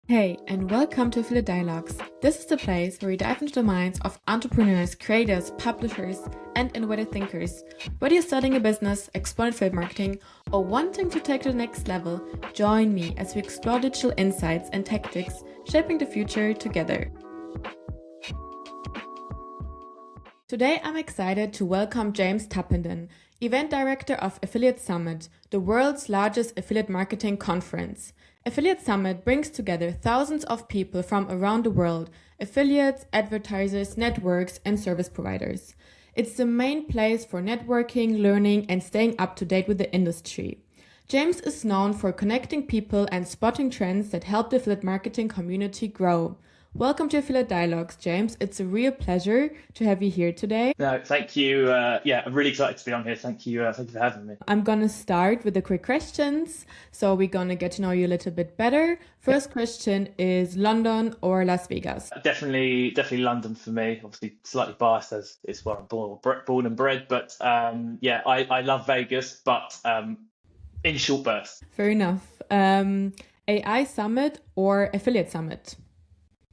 Hey, and welcome to Affiliate Dialogues. This is the place where we dive into the minds of entrepreneurs, creators, publishers, and innovative thinkers. Whether you're starting a business, exploring affiliate marketing, or wanting to take to the next level, join me as we explore digital insights and tactics shaping the future together. Today, I'm excited to welcome James Tappenden, Event Director of Affiliate Summit, the world's largest affiliate marketing conference. Affiliate Summit brings together thousands of people from around the world, affiliates, advertisers, networks, and service providers. It's the main place for networking, learning, and staying up to date with the industry. James is known for connecting people and spotting trends that help the affiliate marketing community grow. Welcome to Affiliate Dialogues, James. It's a real pleasure to have you here today. No, thank you. I'm really excited to be on here. Thank you for having me. I'm gonna start with the quick questions, so we're gonna get to know you a little bit better. First question is London or Las Vegas? Definitely London for me. Obviously, slightly biased as it's where I'm born and bred. But I love Vegas, but in short bursts. Fair enough. AI Summit or Affiliate Summit?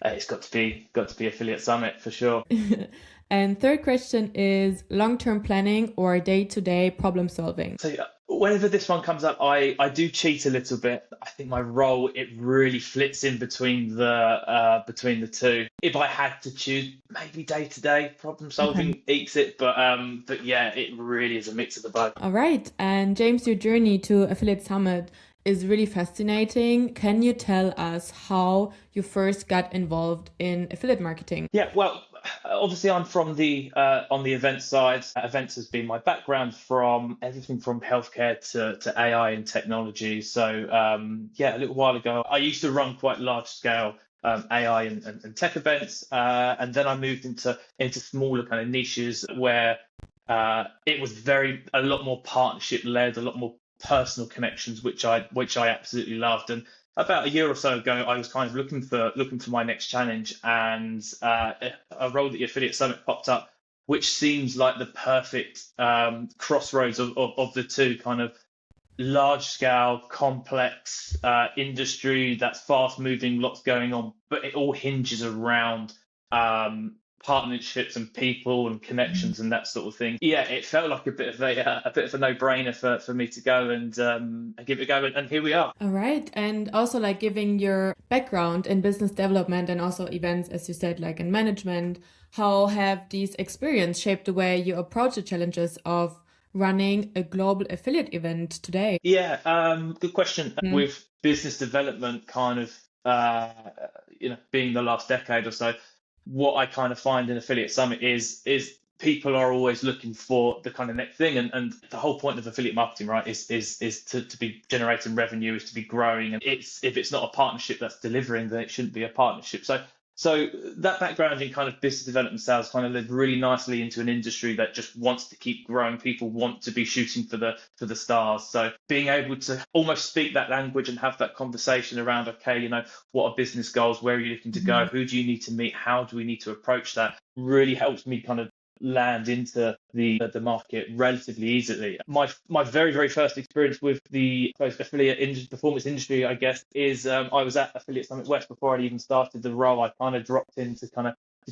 It's got to be Affiliate Summit for sure. And third question is long-term planning or day-to-day problem solving? So whenever this one comes up, I do cheat a little bit. I think my role, it really flits in between the two. If I had to choose, maybe day-to-day problem solving eats it, but yeah, it really is a mix of the both. All right. And James, your journey to Affiliate Summit is really fascinating. Can you tell us how you first got involved in affiliate marketing? Yeah, well, obviously I'm from the on the event side. Events has been my background from everything from healthcare to AI and technology. So a little while ago, I used to run quite large scale AI and tech events, and then I moved into smaller kind of niches where it was a lot more partnership led, a lot more personal connections, which I absolutely loved. And about a year or so ago, I was kind of looking for my next challenge, and a role at the Affiliate Summit popped up, which seems like the perfect crossroads of the two, kind of large scale, complex industry that's fast moving, lots going on, but it all hinges around partnerships and people and connections and that sort of thing. Yeah, it felt like a bit of a no-brainer for me to go and give it a go, and here we are. All right. And also like giving your background in business development and also events, as you said, like in management, how have these experience shaped the way you approach the challenges of running a global affiliate event today? Yeah, good question. With business development kind of being the last decade or so, what I kind of find in Affiliate Summit is people are always looking for the kind of next thing, and the whole point of affiliate marketing, right, is to be generating revenue, is to be growing, and if it's not a partnership that's delivering, then it shouldn't be a partnership. So that background in kind of business development sales kind of led really nicely into an industry that just wants to keep growing. People want to be shooting for the stars. So being able to almost speak that language and have that conversation around, okay, what are business goals? Where are you looking to go? Who do you need to meet? How do we need to approach that? Really helps me kind of land into the market relatively easily. My very, very first experience with the affiliate performance industry, I guess, is I was at Affiliate Summit West before I'd even started the role. I kind of dropped in to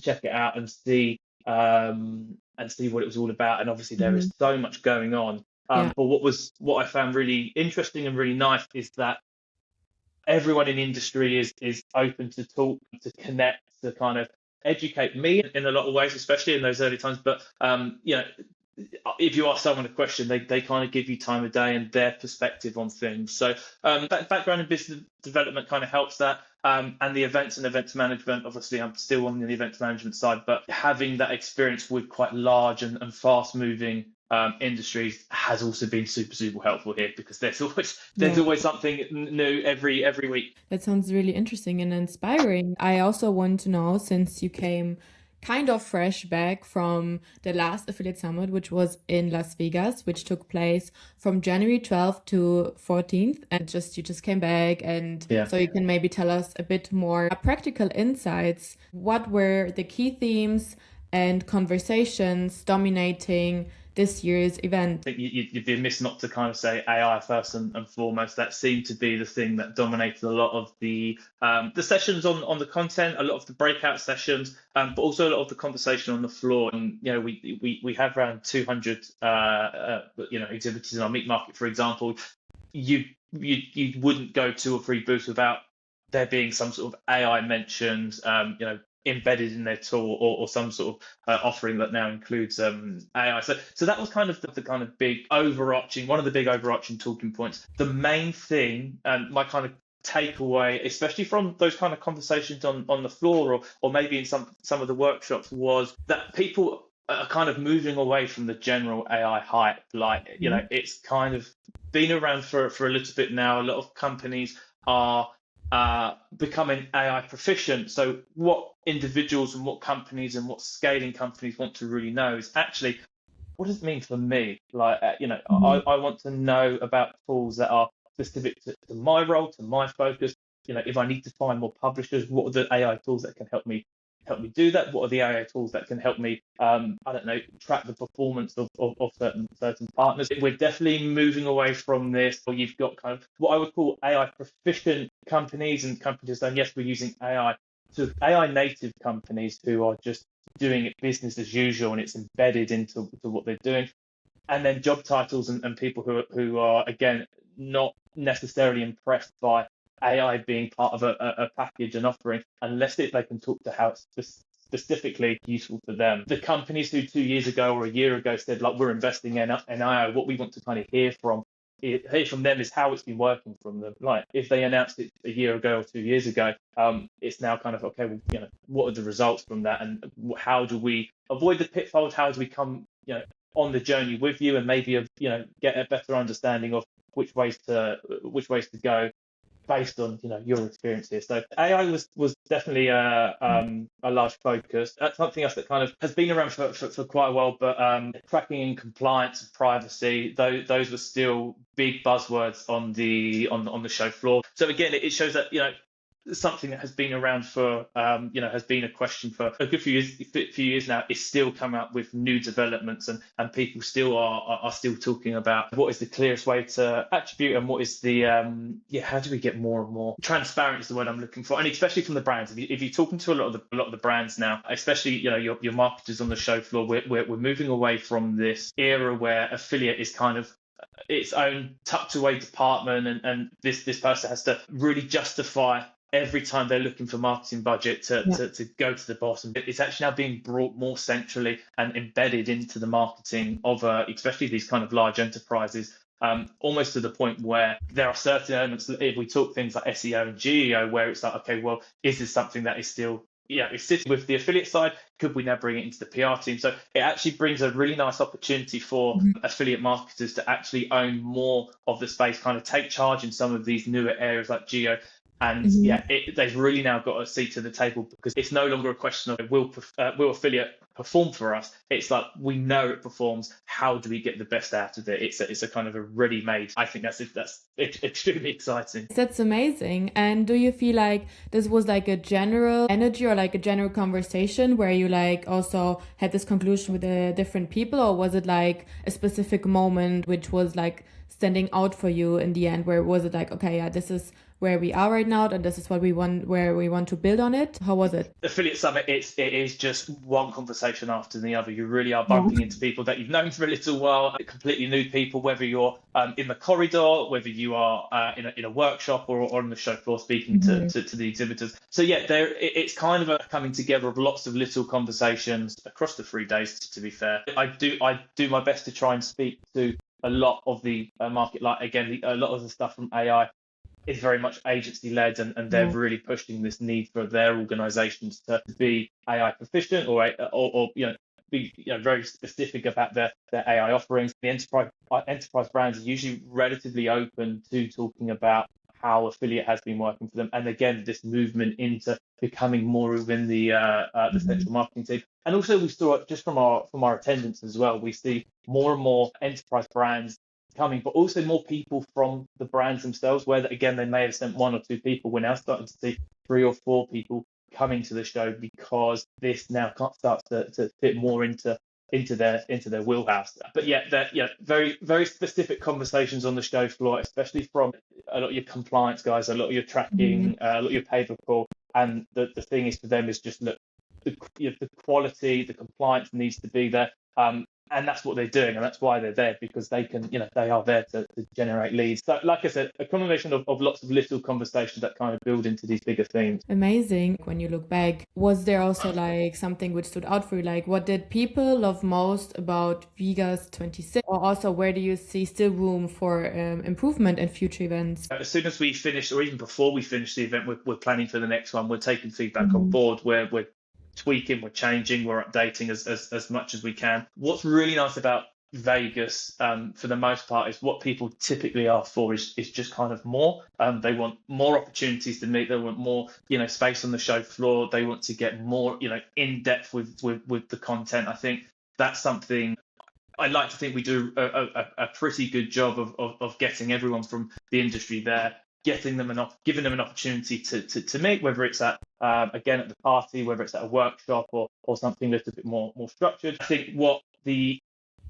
check it out and see what it was all about. And obviously there is so much going on. But what I found really interesting and really nice is that everyone in the industry is open to talk, to connect, to kind of educate me in a lot of ways, especially in those early times. But if you ask someone a question, they kind of give you time of day and their perspective on things. So background in business development kind of helps that. And the events and events management, obviously I'm still on the events management side, but having that experience with quite large and fast moving industries has also been super, super helpful here, because there's always something new every week. That sounds really interesting and inspiring. I also want to know, since you came kind of fresh back from the last Affiliate Summit, which was in Las Vegas, which took place from January 12th to 14th. And you just came back. And so you can maybe tell us a bit more practical insights. What were the key themes and conversations dominating this year's event? I think you'd be amiss not to kind of say AI first and foremost. That seemed to be the thing that dominated a lot of the sessions on the content, a lot of the breakout sessions, but also a lot of the conversation on the floor. And we have around 200 exhibitors in our meat market, for example. You wouldn't go 2 or 3 booths without there being some sort of AI mentioned, embedded in their tool, or some sort of offering that now includes AI. So that was kind of the kind of one of the big overarching talking points. The main thing, and my kind of takeaway, especially from those kind of conversations on the floor, or maybe in some of the workshops, was that people are kind of moving away from the general AI hype. Like, it's kind of been around for a little bit now. A lot of companies are becoming AI proficient. So what individuals and what companies and what scaling companies want to really know is actually, what does it mean for me? Like, I want to know about tools that are specific to my role, to my focus. If I need to find more publishers, what are the AI tools that can help me do that? What are the AI tools that can help me, track the performance of certain partners? We're definitely moving away from this. Or you've got kind of what I would call AI proficient companies, and companies saying, yes, we're using AI, to AI native companies who are just doing it business as usual, and it's embedded into what they're doing. And then job titles and people who are, again, not necessarily impressed by AI being part of a package and offering, unless they can talk to how it's specifically useful for them. The companies who 2 years ago or a year ago said, like, we're investing in AI, what we want to kind of hear from them is how it's been working from them. Like, if they announced it a year ago or 2 years ago, it's now kind of, okay, well, what are the results from that, and how do we avoid the pitfalls? How do we come, on the journey with you, and maybe get a better understanding of which ways to go based on your experience here. So AI was definitely a large focus. That's something else that kind of has been around for quite a while, but tracking and compliance and privacy, those were still big buzzwords on the show floor. So again, it shows that something that has been around for has been a question for a good few years now. It's still come out with new developments, and people still are still talking about what is the clearest way to attribute, and what is the how do we get more and more transparent is the word I'm looking for. And especially from the brands, if you're talking to a lot of the brands now, especially your marketers on the show floor, we're moving away from this era where affiliate is kind of its own tucked away department, and this person has to really justify every time they're looking for marketing budget to go to the boss. And it's actually now being brought more centrally and embedded into the marketing of especially these kind of large enterprises, almost to the point where there are certain elements, if we talk things like SEO and GEO, where it's like, okay, well, is this something that is still it's sitting with the affiliate side? Could we now bring it into the PR team? So it actually brings a really nice opportunity for affiliate marketers to actually own more of the space, kind of take charge in some of these newer areas like geo. And they've really now got a seat to the table, because it's no longer a question of will affiliate perform for us. It's like, we know it performs. How do we get the best out of it? It's a kind of a ready-made. I think that's extremely exciting. That's amazing. And do you feel like this was like a general energy, or like a general conversation where you like also had this conclusion with the different people, or was it like a specific moment which was like standing out for you in the end, where was it like, okay, yeah, this is where we are right now, and this is what we want, where we want to build on it? How was it? Affiliate Summit, it is just one conversation after the other. You really are bumping into people that you've known for a little while, completely new people, whether you're in the corridor, whether you are in a workshop, or on the show floor speaking to the exhibitors. So it's kind of a coming together of lots of little conversations across the 3 days, to be fair. I do my best to try and speak to a lot of the market. Like, again, a lot of the stuff from AI is very much agency led, and they're really pushing this need for their organizations to be AI proficient, or be very specific about their AI offerings. The enterprise brands are usually relatively open to talking about how affiliate has been working for them, and again, this movement into becoming more within the central marketing team. And also, we saw, just from our attendance as well, we see more and more enterprise brands coming, but also more people from the brands themselves, where again they may have sent 1 or 2 people. We're now starting to see 3 or 4 people coming to the show, because this now starts to fit more into into their wheelhouse. But yeah, very very specific conversations on the show floor, especially from a lot of your compliance guys, a lot of your tracking, a lot of your pay per call. And the thing is for them is just look, the quality, the compliance needs to be there. And that's what they're doing, and that's why they're there, because they can, they are there to generate leads. So, like I said, a combination of lots of little conversations that kind of build into these bigger themes. Amazing. When you look back, was there also like something which stood out for you? Like, what did people love most about Vegas 26? Or also, where do you see still room for improvement in future events? As soon as we finish, or even before we finish the event, we're planning for the next one. We're taking feedback on board. We're tweaking, we're changing, we're updating as much as we can. What's really nice about Vegas, for the most part, is what people typically ask for is just kind of more. They want more opportunities to meet. They want more, space on the show floor. They want to get more, in depth with the content. I think that's something I like to think we do a pretty good job of getting everyone from the industry there, giving them an opportunity to meet, whether it's at again at the party, whether it's at a workshop or something a little bit more structured. I think what the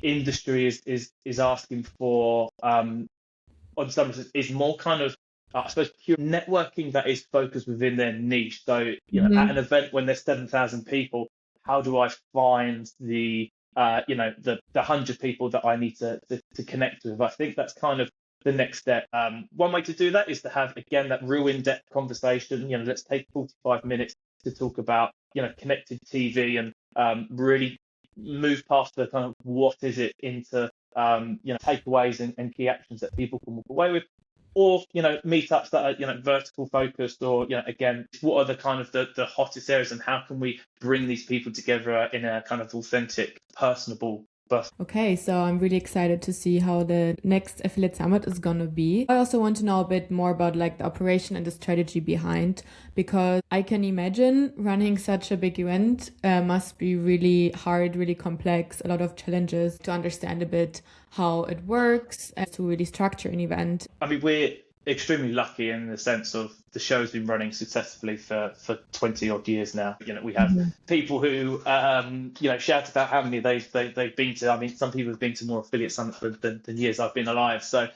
industry is asking for on some is more kind of I suppose pure networking that is focused within their niche. So at an event when there's 7,000 people, how do I find the 100 people that I need to connect with? I think that's kind of the next step. One way to do that is to have, again, that real in-depth conversation. Let's take 45 minutes to talk about, connected TV and really move past the kind of what is it into, takeaways and key actions that people can walk away with. Or, meetups that are, vertical focused, or, again, what are the kind of the hottest areas and how can we bring these people together in a kind of authentic, personable. Okay, so I'm really excited to see how the next Affiliate Summit is gonna be. I also want to know a bit more about like the operation and the strategy behind, because I can imagine running such a big event must be really hard, really complex, a lot of challenges to understand a bit how it works and to really structure an event. I mean, we're extremely lucky in the sense of the show's been running successfully for 20 odd years now. We have people who shout about how many they've been to. I mean, some people have been to more affiliate summits than years I've been alive. So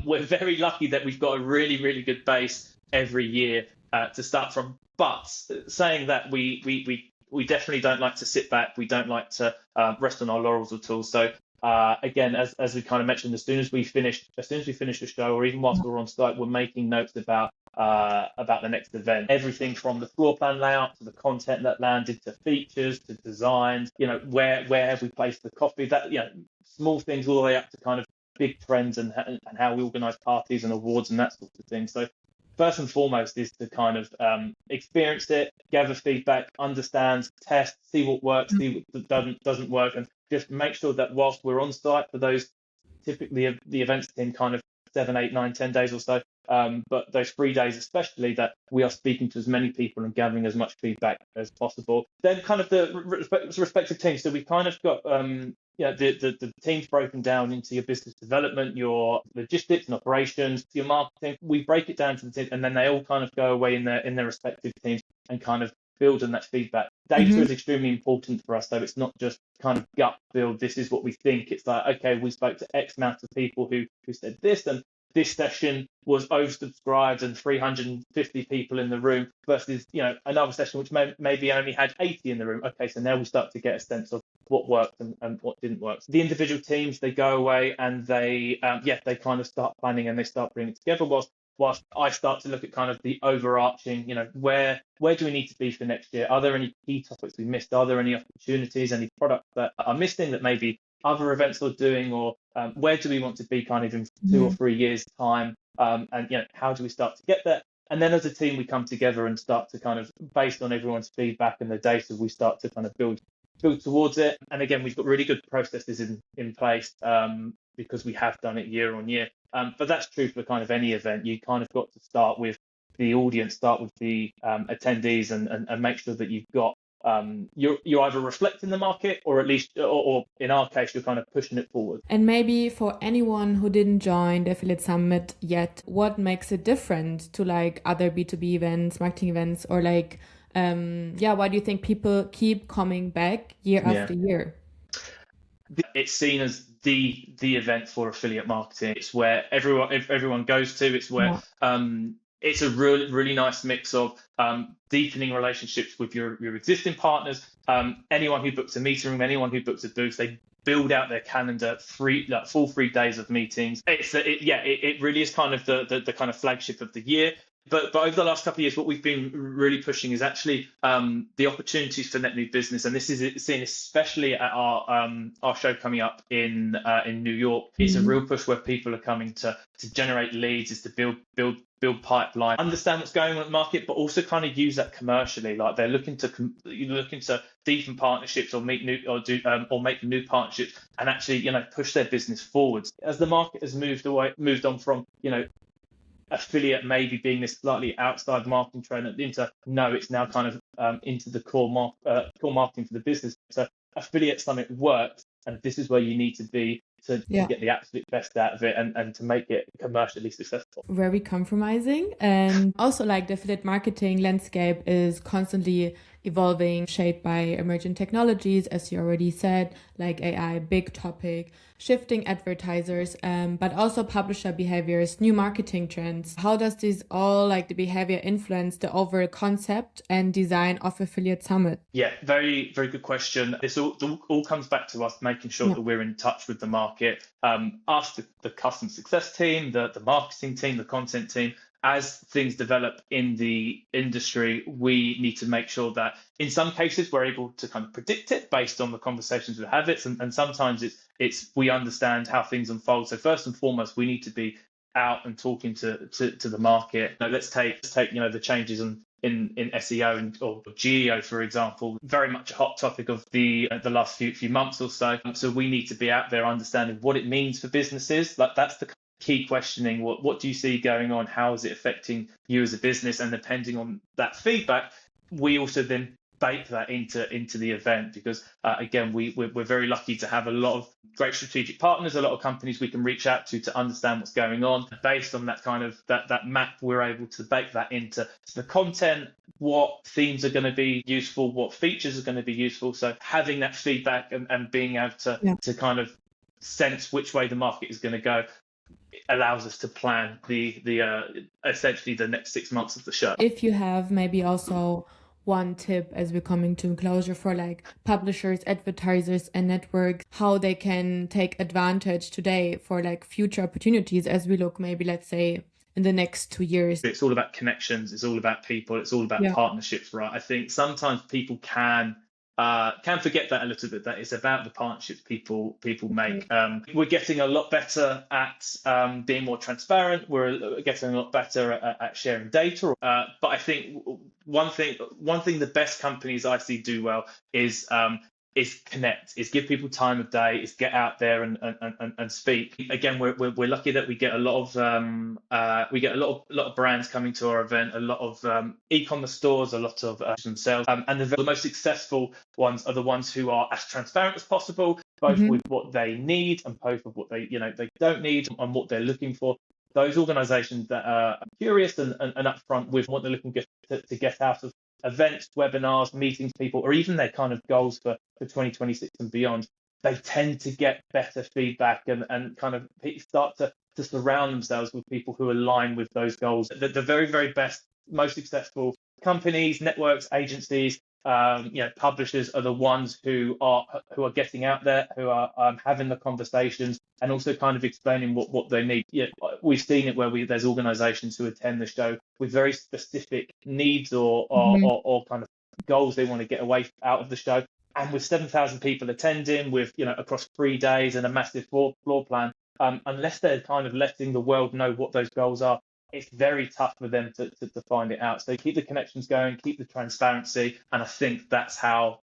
we're very lucky that we've got a really, really good base every year to start from. But saying that, we definitely don't like to sit back. We don't like to rest on our laurels at all. So again, as we kind of mentioned, as soon as we finish the show, or even whilst we're on site, we're making notes about the next event. Everything from the floor plan layout to the content that landed, to features, to designs. Where have we placed the coffee? That small things all the way up to kind of big trends and how we organise parties and awards and that sort of thing. So first and foremost is to kind of experience it, gather feedback, understand, test, see what works, see what doesn't work, and just make sure that whilst we're on site for those, typically the events in kind of 7, 8, 9, 10 days or so, but those 3 days especially, that we are speaking to as many people and gathering as much feedback as possible. Then kind of the respective teams. So we've kind of got the team's broken down into your business development, your logistics and operations, your marketing. We break it down to the team, and then they all kind of go away in their respective teams and kind of build on that feedback. Data is extremely important for us, so it's not just kind of gut build. This is what we think. It's like, okay, we spoke to X amount of people who said this, and this session was oversubscribed and 350 people in the room versus another session which maybe only had 80 in the room. Okay, so now we start to get a sense of what worked and what didn't work. So the individual teams, they go away and they kind of start planning and they start bringing it together, whilst I start to look at kind of the overarching, where do we need to be for next year? Are there any key topics we missed? Are there any opportunities, any products that are missing that maybe other events are doing, or where do we want to be kind of in 2 or 3 years' time? And how do we start to get there? And then as a team, we come together and start to kind of, based on everyone's feedback and the data, we start to kind of build towards it. And again, we've got really good processes in place because we have done it year on year. But that's true for kind of any event. You kind of got to start with the audience, start with the attendees, and make sure that you've got you're either reflecting the market, or at least, or in our case, you're kind of pushing it forward. And maybe for anyone who didn't join the Affiliate Summit yet, what makes it different to like other B2B events, marketing events, or like why do you think people keep coming back year after year? It's seen as the event for affiliate marketing. It's where everyone goes to. It's where it's a really nice mix of deepening relationships with your existing partners. Anyone who books a meeting room, anyone who books a booth, they build out their calendar full 3 days of meetings. It really is kind of the kind of flagship of the year. But over the last couple of years, what we've been really pushing is actually the opportunities for net new business, and this is seen especially at our show coming up in New York. It's a real push where people are coming to generate leads, is to build pipeline, understand what's going on in the market, but also kind of use that commercially. Like they're looking to deepen partnerships or make new partnerships, and actually push their business forwards as the market has moved on from affiliate maybe being this slightly outside marketing trend into it's now kind of into the core marketing for the business. So Affiliate Summit works, and this is where you need to be to get the absolute best out of it and to make it commercially successful. Very compromising. And also like the affiliate marketing landscape is constantly evolving, shaped by emerging technologies, as you already said, like AI, big topic, shifting advertisers, but also publisher behaviors, new marketing trends. How does this all, like the behavior, influence the overall concept and design of Affiliate Summit? Yeah, very, very good question. This all comes back to us making sure that we're in touch with the market. Us, the customer success team, the marketing team, the content team. As things develop in the industry, we need to make sure that in some cases we're able to kind of predict it based on the conversations we have. And sometimes it's we understand how things unfold. So first and foremost, we need to be out and talking to the market. Let's take the changes in SEO or GEO, for example, very much a hot topic of the last few months or so. So we need to be out there understanding what it means for businesses. Like that's the key questioning. What do you see going on? How is it affecting you as a business? And depending on that feedback, we also then bake that into the event, because again, we're very lucky to have a lot of great strategic partners, a lot of companies we can reach out to understand what's going on. Based on that kind of that map, we're able to bake that into the content, what themes are going to be useful, what features are going to be useful. So having that feedback and being able to kind of sense which way the market is going to go allows us to plan the essentially the next 6 months of the show. If you have maybe also one tip as we're coming to closure for like publishers, advertisers and networks, how they can take advantage today for like future opportunities as we look maybe, let's say, in the next 2 years. It's all about connections, it's all about people, it's all about partnerships, right? I think sometimes people can forget that a little bit, that it's about the partnerships people make. We're getting a lot better at being more transparent. We're getting a lot better at sharing data. But I think one thing the best companies I see do well is connect, is give people time of day, is get out there and speak. Again, we're lucky that we get a lot of brands coming to our event, a lot of e-commerce stores, a lot of themselves, and the most successful ones are the ones who are as transparent as possible, both with what they need and both with what they don't need and what they're looking for. Those organizations that are curious and upfront with what they're looking to get out of events, webinars, meetings, people, or even their kind of goals for 2026 and beyond, they tend to get better feedback and kind of start to surround themselves with people who align with those goals. The very, very best, most successful companies, networks, agencies, publishers are the ones who are getting out there, who are having the conversations and also kind of explaining what they need. We've seen it where there's organizations who attend the show with very specific needs or kind of goals they want to get away out of the show. And with 7,000 people attending, with across 3 days and a massive floor plan, unless they're kind of letting the world know what those goals are, it's very tough for them to find it out. So keep the connections going, keep the transparency. And I think that's how,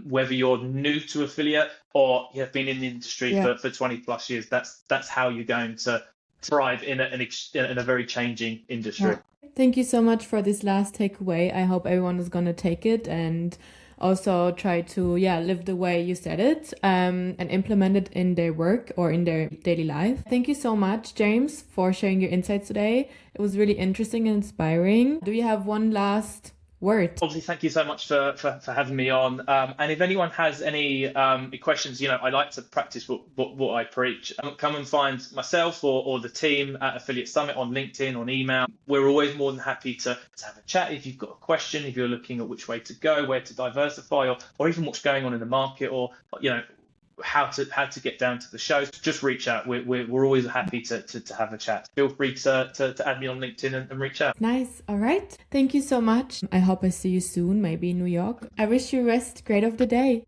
whether you're new to affiliate or you have been in the industry for 20 plus years, that's how you're going to thrive in a very changing industry. Yeah. Thank you so much for this last takeaway. I hope everyone is going to take it and also try to live the way you said it and implement it in their work or in their daily life. Thank you so much, James, for sharing your insights today. It was really interesting and inspiring. Do you have one last word. Obviously, thank you so much for having me on. And if anyone has any questions, I like to practice what I preach. Come and find myself or the team at Affiliate Summit on LinkedIn, on email. We're always more than happy to have a chat. If you've got a question, if you're looking at which way to go, where to diversify, or even what's going on in the market, or how to get down to the shows, just reach out. We're always happy to have a chat. Feel free to add me on LinkedIn and reach out. Nice. All right. Thank you so much. I hope I see you soon, maybe in New York. I wish you rest great of the day.